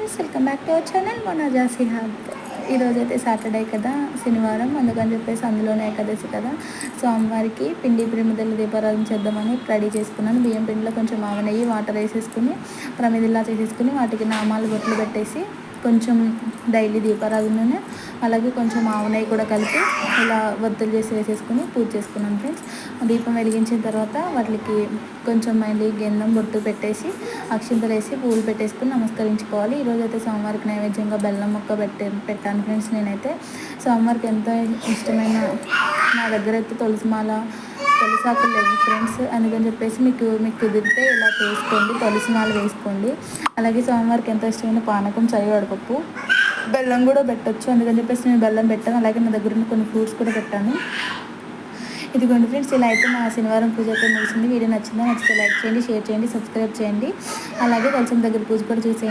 Friends, welcome back to our channel Monaza Sihab. ఈరోజైతే Saturday కదా, శనివారం, అందుకని చెప్పేసి అందులోనే ఏకాదశి కదా. సో అమ్మవారికి పిండి ప్రమిదలు దీపారాధన చేద్దామని రెడీ చేసుకున్నాను. బియ్యం పిండిలో కొంచెం ఆవ నెయ్యి వాటర్ వేసేసుకుని ప్రమిదల్లా చేసేసుకుని వాటికి నామాలు బొట్లు పెట్టేసి కొంచెం డైలీ దీపారాధననే అలాగే కొంచెం ఆవు నెయ్యి కూడా కలిపి ఇలా వత్తులు చేసి వేసేసుకుని పూజ చేసుకున్నాను ఫ్రెండ్స్. దీపం వెలిగించిన తర్వాత వాటికి కొంచెం మళ్ళీ గంధం బొట్టు పెట్టేసి అక్షింతలు వేసి పూలు పెట్టేసుకుని నమస్కరించుకోవాలి. ఈరోజు అయితే సోమవారికి నైవేద్యంగా బెల్లం మొక్క పెట్టాను ఫ్రెండ్స్. నేనైతే సోమవారికి ఎంతో ఇష్టమైన నా దగ్గర అయితే తులసాకులు లేవు ఫ్రెండ్స్. అందుకని చెప్పేసి మీకు కుదిరితే ఇలా చేసుకోండి, తులసి మాల వేసుకోండి. అలాగే సోమవారికి ఎంతో ఇష్టమైన పానకం, వడపప్పు, బెల్లం కూడా పెట్టచ్చు. అందుకని చెప్పేసి నేను బెల్లం పెట్టాను. అలాగే నా దగ్గర ఉన్న కొన్ని ఫ్రూట్స్ కూడా పెట్టాను. ఇదిగోండి ఫ్రెండ్స్, ఇలా అయితే మా శనివారం పూజ అయితే ముగిసింది. వీడియో నచ్చితే లైక్ చేయండి, షేర్ చేయండి, సబ్స్క్రైబ్ చేయండి. అలాగే తులసి దగ్గర పూజ కూడా చూసేయండి.